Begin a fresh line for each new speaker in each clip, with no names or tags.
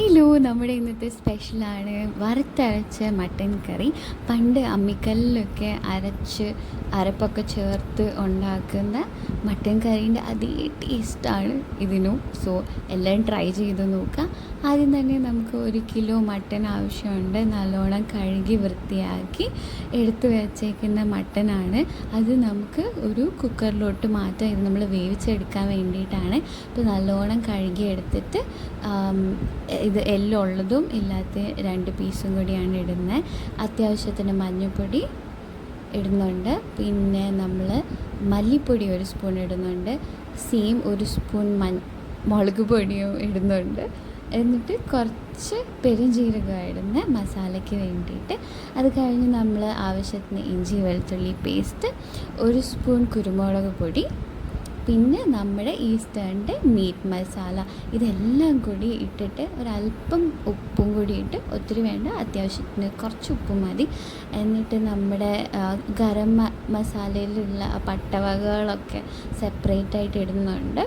ഇലോ നമ്മുടെ ഇന്നത്തെ സ്പെഷ്യലാണ് വറുത്തരച്ച മട്ടൻ കറി. പണ്ട് അമ്മിക്കല്ലിലൊക്കെ അരപ്പൊക്കെ ചേർത്ത് ഉണ്ടാക്കുന്ന മട്ടൻ കറീൻ്റെ അതേ ടേസ്റ്റാണ് ഇതിനും. സോ എല്ലാം ട്രൈ ചെയ്ത് നോക്കാം. ആദ്യം തന്നെ നമുക്ക് 1 കിലോ മട്ടൻ ആവശ്യമുണ്ട്. നല്ലോണം കഴുകി വൃത്തിയാക്കി എടുത്തു വെച്ചേക്കുന്ന മട്ടനാണ്. അത് നമുക്ക് ഒരു കുക്കറിലോട്ട് മാറ്റാം. ഇത് നമ്മൾ വേവിച്ചെടുക്കാൻ വേണ്ടിയിട്ടാണ്. ഇപ്പോൾ നല്ലോണം കഴുകി എടുത്തിട്ട് ഇത് എല്ലുള്ളതും ഇല്ലാത്ത 2 പീസും കൂടിയാണ് ഇടുന്നത്. അത്യാവശ്യത്തിന് മഞ്ഞൾപ്പൊടി ഇടുന്നുണ്ട്. പിന്നെ നമ്മൾ മല്ലിപ്പൊടി 1 സ്പൂൺ ഇടുന്നുണ്ട്. സെയിം 1 സ്പൂൺ മുളക് പൊടിയും ഇടുന്നുണ്ട്. എന്നിട്ട് കുറച്ച് പെരുംജീരകം ഇടുന്ന മസാലയ്ക്ക് വേണ്ടിയിട്ട്. അത് കഴിഞ്ഞ് നമ്മൾ ആവശ്യത്തിന് ഇഞ്ചി വെളുത്തുള്ളി പേസ്റ്റ്, 1 സ്പൂൺ കുരുമുളക് പൊടി, പിന്നെ നമ്മുടെ ഈസ്റ്റേണിൻ്റെ മീറ്റ് മസാല, ഇതെല്ലാം കൂടി ഇട്ടിട്ട് ഒരല്പം ഉപ്പും കൂടി ഇട്ട്, ഒത്തിരി വേണ്ട, അത്യാവശ്യത്തിന് കുറച്ച് ഉപ്പ് മതി. എന്നിട്ട് നമ്മുടെ ഗരം മസാലയിലുള്ള പട്ടവകകളൊക്കെ സെപ്പറേറ്റായിട്ട് ഇടുന്നുണ്ട്.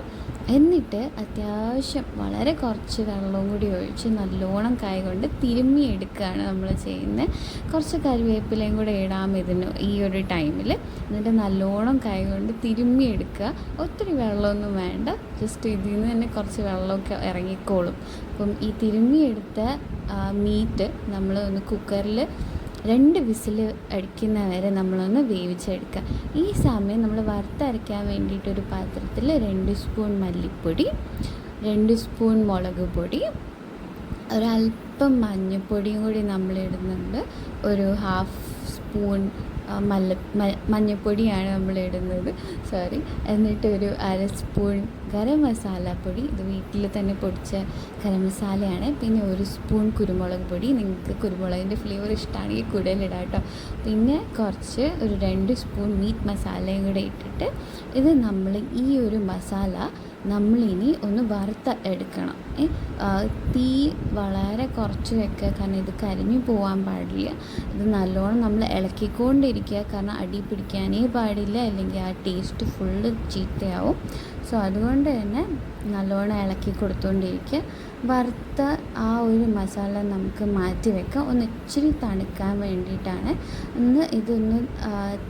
എന്നിട്ട് അത്യാവശ്യം വളരെ കുറച്ച് വെള്ളവും കൂടി ഒഴിച്ച് നല്ലോണം കൈ കൊണ്ട് തിരുമ്മി എടുക്കുകയാണ് നമ്മൾ ചെയ്യുന്നത്. കുറച്ച് കറിവേപ്പിലയും കൂടെ ഇടാം ഇതിന് ഈ ഒരു ടൈമിൽ. എന്നിട്ട് നല്ലോണം കൈ കൊണ്ട് തിരുമ്മി എടുക്കുക. ഒത്തിരി വെള്ളമൊന്നും വേണ്ട, ജസ്റ്റ് ഇതിൽ നിന്ന് തന്നെ കുറച്ച് വെള്ളമൊക്കെ ഇറങ്ങിക്കോളും. അപ്പം ഈ തിരുമ്മിയെടുത്ത മീറ്റ് നമ്മൾ ഒന്ന് കുക്കറിൽ 2 വിസിൽ അടിക്കുന്നവരെ നമ്മളൊന്ന് വേവിച്ചെടുക്കുക. ഈ സമയം നമ്മൾ വറുത്തരയ്ക്കാൻ വേണ്ടിയിട്ടൊരു പാത്രത്തിൽ 2 സ്പൂൺ മല്ലിപ്പൊടി, 2 സ്പൂൺ മുളക് പൊടി, ഒരല്പം മഞ്ഞൾപ്പൊടിയും കൂടി നമ്മൾ ഇടുന്നുണ്ട്. ഒരു 1/2 സ്പൂൺ മഞ്ഞൾപ്പൊടിയാണ് നമ്മൾ ഇടുന്നത്, സോറി. എന്നിട്ട് ഒരു 1/2 സ്പൂൺ ഗരം മസാലപ്പൊടി, ഇത് വീട്ടിൽ തന്നെ പൊടിച്ച ഗരം മസാലയാണ്. പിന്നെ 1 സ്പൂൺ കുരുമുളക് പൊടി, നിങ്ങൾക്ക് കുരുമുളകിൻ്റെ ഫ്ലേവർ ഇഷ്ടമാണെങ്കിൽ കൂടുതലിടാം കേട്ടോ. പിന്നെ കുറച്ച് ഒരു 2 സ്പൂൺ മീറ്റ് മസാലയും കൂടെ ഇട്ടിട്ട് ഇത് നമ്മൾ ഈ ഒരു മസാല നമ്മളിനി ഒന്ന് വറുത്ത് എടുക്കണം. തീ വളരെ കുറച്ച് വെക്കുക, കാരണം ഇത് കരിഞ്ഞു പോകാൻ പാടില്ല. ഇത് നല്ലോണം നമ്മൾ ഇളക്കിക്കൊണ്ടിരിക്കുക, കാരണം അടി പിടിക്കാനേ പാടില്ല, അല്ലെങ്കിൽ ആ ടേസ്റ്റ് ഫുള്ള് ചീത്തയാവും. സോ അതുകൊണ്ട് തന്നെ നല്ലോണം ഇളക്കി കൊടുത്തുകൊണ്ടിരിക്കുക. വറുത്ത ആ ഒരു മസാല നമുക്ക് മാറ്റി വെക്കാം, ഒന്ന് ഇച്ചിരി തണുക്കാൻ വേണ്ടിയിട്ടാണ്. ഇതൊന്ന്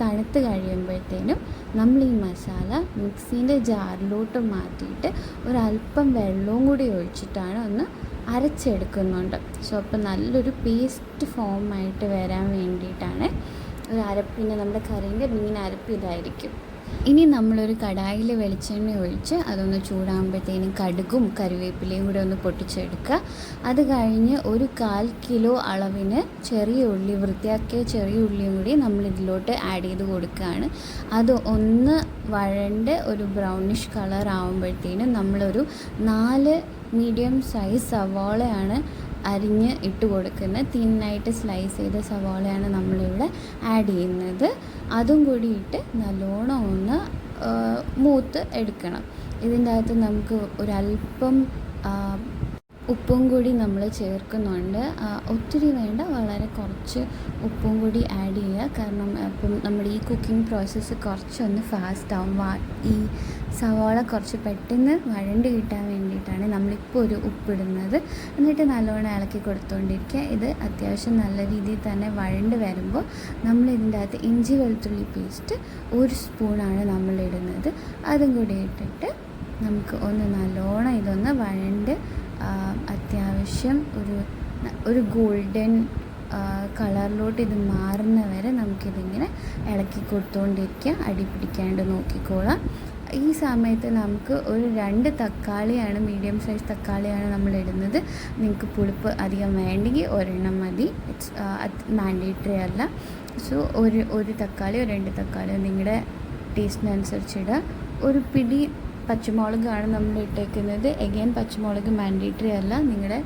തണുത്ത് കഴിയുമ്പോഴത്തേനും നമ്മൾ ഈ മസാല മിക്സീൻ്റെ ജാറിലോട്ട് മാറ്റിയിട്ട് ഒരല്പം വെള്ളവും കൂടി ഒഴിച്ചിട്ടാണ് ഒന്ന് അരച്ചെടുക്കുന്നുണ്ട്. സോ അപ്പോൾ നല്ലൊരു പേസ്റ്റ് ഫോമായിട്ട് വരാൻ വേണ്ടിയിട്ടാണ് ഒരു അരപ്പ്. പിന്നെ നമ്മുടെ കറീൻ്റെ മെയിൻ അരപ്പ് ഇതായിരിക്കും. ഇനി നമ്മളൊരു കടായിൽ വെളിച്ചെണ്ണ ഒഴിച്ച് അതൊന്ന് ചൂടാകുമ്പോഴത്തേനും കടുകും കറിവേപ്പിലയും കൂടെ ഒന്ന് പൊട്ടിച്ചെടുക്കുക. അത് കഴിഞ്ഞ് ഒരു 1/4 കിലോ അളവിന് ചെറിയ ഉള്ളി, വൃത്തിയാക്കിയ ചെറിയ ഉള്ളിയും കൂടി നമ്മൾ ഇതിലോട്ട് ആഡ് ചെയ്ത് കൊടുക്കുകയാണ്. അത് ഒന്ന് വഴണ്ട് ഒരു ബ്രൗണിഷ് കളർ ആകുമ്പോഴത്തേനും നമ്മളൊരു 4 മീഡിയം സൈസ് സവാളയാണ് അരിഞ്ഞ് ഇട്ട് കൊടുക്കുന്നത്. തിന്നായിട്ട് സ്ലൈസ് ചെയ്ത സവാളയാണ് നമ്മളിവിടെ ആഡ് ചെയ്യുന്നത്. അതും കൂടി ഇട്ട് നല്ലോണം ഒന്ന് മൂത്ത് എടുക്കണം. ഇതിൻ്റെ അകത്ത് നമുക്ക് ഒരല്പം ഉപ്പും കൂടി നമ്മൾ ചേർക്കുന്നുണ്ട്. ഒത്തിരി വേണ്ട, വളരെ കുറച്ച് ഉപ്പും കൂടി ആഡ് ചെയ്യുക. കാരണം അപ്പം നമ്മുടെ ഈ കുക്കിംഗ് പ്രോസസ്സ് കുറച്ചൊന്ന് ഫാസ്റ്റ് ആവും. ഈ സവാള കുറച്ച് പെട്ടെന്ന് വഴണ്ട് കിട്ടാൻ വേണ്ടിയിട്ടാണ് നമ്മളിപ്പോൾ ഒരു ഉപ്പിടുന്നത്. എന്നിട്ട് നല്ലോണം ഇളക്കി കൊടുത്തുകൊണ്ടിരിക്കുക. ഇത് അത്യാവശ്യം നല്ല രീതിയിൽ തന്നെ വഴണ്ട് വരുമ്പോൾ നമ്മൾ ഇതിൻ്റെ അകത്ത് ഇഞ്ചി വെളുത്തുള്ളി പേസ്റ്റ് 1 സ്പൂണാണ് നമ്മളിടുന്നത്. അതും കൂടി ഇട്ടിട്ട് നമുക്ക് ഒന്ന് നല്ലോണം ഇതൊന്ന് വഴണ്ട് അത്യാവശ്യം ഒരു ഗോൾഡൻ കളറിലോട്ട് ഇത് മാറുന്ന വരെ നമുക്കിതിങ്ങനെ ഇളക്കി കൊടുത്തുകൊണ്ടിരിക്കുക. അടി പിടിക്കാണ്ട് നോക്കിക്കോളാം. ഈ സമയത്ത് നമുക്ക് ഒരു 2 തക്കാളിയാണ്, മീഡിയം സൈസ് തക്കാളിയാണ് നമ്മൾ ഇടുന്നത്. നിങ്ങൾക്ക് പുളിപ്പ് അധികം വേണ്ടെങ്കിൽ ഒരെണ്ണം മതി, ഇറ്റ്സ് മാൻഡേറ്ററി അല്ല. സോ ഒരു തക്കാളിയോ 2 തക്കാളിയോ നിങ്ങളുടെ ടേസ്റ്റിനനുസരിച്ച് ഇടുക. ഒരു പിടി പച്ചമുളകാണ് നമ്മൾ ഇട്ടേക്കുന്നത്. എഗെയിൻ പച്ചമുളക് മാൻഡേറ്ററി അല്ല, നിങ്ങളുടെ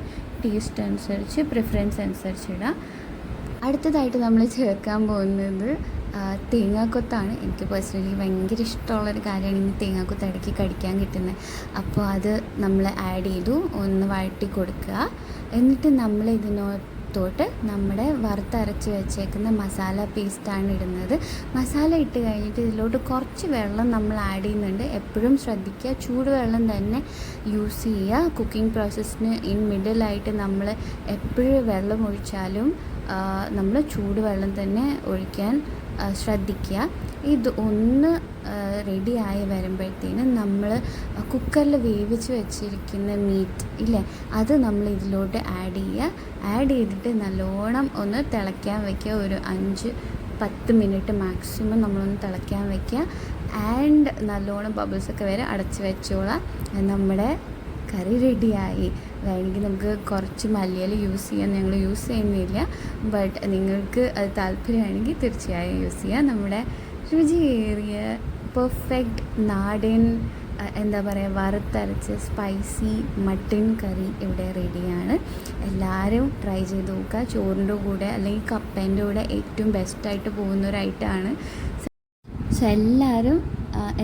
ടേസ്റ്റ് അനുസരിച്ച് പ്രിഫറൻസ് അനുസരിച്ച് ഇടാം. അടുത്തതായിട്ട് നമ്മൾ ചേർക്കാൻ പോകുന്നത് തേങ്ങാക്കൊത്താണ്. എനിക്ക് പേഴ്സണലി ഭയങ്കര ഇഷ്ടമുള്ളൊരു കാര്യമാണ് ഇനി തേങ്ങാക്കൊത്ത് ഇടയ്ക്ക് കടിക്കാൻ കിട്ടുന്നത്. അപ്പോൾ അത് നമ്മൾ ആഡ് ചെയ്തു, ഒന്ന് വഴറ്റി കൊടുക്കുക. എന്നിട്ട് നമ്മൾ ഇതിനകത്തോട്ട് നമ്മുടെ വറുത്തരച്ച് വെച്ചേക്കുന്ന മസാല പേസ്റ്റാണ് ഇടുന്നത്. മസാല ഇട്ട് കഴിഞ്ഞിട്ട് ഇതിലോട്ട് കുറച്ച് വെള്ളം നമ്മൾ ആഡ് ചെയ്യുന്നുണ്ട്. എപ്പോഴും ശ്രദ്ധിക്കുക, ചൂടുവെള്ളം തന്നെ യൂസ് ചെയ്യുക. കുക്കിംഗ് പ്രോസസ്സിന് ഇൻ മിഡിലായിട്ട് നമ്മൾ എപ്പോഴും വെള്ളം ഒഴിച്ചാലും നമ്മൾ ചൂടുവെള്ളം തന്നെ ഒഴിക്കാൻ ശ്രദ്ധിക്കുക. ഇത് ഒന്ന് റെഡിയായി വരുമ്പോഴത്തേനും നമ്മൾ കുക്കറിൽ വേവിച്ച് വെച്ചിരിക്കുന്ന മീറ്റ് ഇല്ലേ, അത് നമ്മൾ ഇതിലോട്ട് ആഡ് ചെയ്യുക. ആഡ് ചെയ്തിട്ട് നല്ലോണം ഒന്ന് തിളയ്ക്കാൻ വയ്ക്കുക. ഒരു 5-10 മിനിറ്റ് മാക്സിമം നമ്മളൊന്ന് തിളയ്ക്കാൻ വയ്ക്കുക. ആൻഡ് നല്ലോണം ബബിൾസൊക്കെ വരെ അടച്ച് വെച്ചോളാം. നമ്മുടെ കറി റെഡിയായി. വേണമെങ്കിൽ നമുക്ക് കുറച്ച് മല്ലിയില യൂസ് ചെയ്യാം. ഞങ്ങൾ യൂസ് ചെയ്യുന്നില്ല, ബട്ട് നിങ്ങൾക്ക് അത് താല്പര്യമാണെങ്കിൽ തീർച്ചയായും യൂസ് ചെയ്യാം. നമ്മുടെ രുചിയേറിയ പെർഫെക്റ്റ് നാടൻ എന്താ പറയുക, വറുത്തരച്ച് സ്പൈസി മട്ടൻ കറി ഇവിടെ റെഡിയാണ്. എല്ലാവരും ട്രൈ ചെയ്ത് നോക്കുക. ചോറിൻ്റെ കൂടെ അല്ലെങ്കിൽ കപ്പേൻ്റെ കൂടെ ഏറ്റവും ബെസ്റ്റായിട്ട് പോകുന്നൊരു ഐറ്റമാണ്. സോ എല്ലാവരും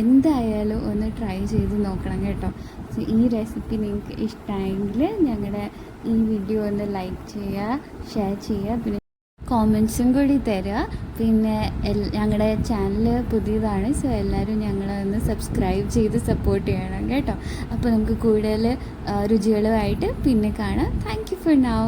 എന്തായാലും ഒന്ന് ട്രൈ ചെയ്ത് നോക്കണം കേട്ടോ. സോ ഈ റെസിപ്പി നിങ്ങൾക്ക് ഇഷ്ടമായെങ്കിൽ ഞങ്ങളുടെ ഈ വീഡിയോ ഒന്ന് ലൈക്ക് ചെയ്യുക, ഷെയർ ചെയ്യുക, പിന്നെ കോമെൻറ്റ്സും കൂടി തരിക. പിന്നെ ഞങ്ങളുടെ ചാനൽ പുതിയതാണ്, സോ എല്ലാവരും ഞങ്ങളെ ഒന്ന് സബ്സ്ക്രൈബ് ചെയ്ത് സപ്പോർട്ട് ചെയ്യണം കേട്ടോ. അപ്പോൾ നമുക്ക് കൂടുതൽ രുചികളുമായിട്ട് പിന്നെ കാണാം. Thank you for now.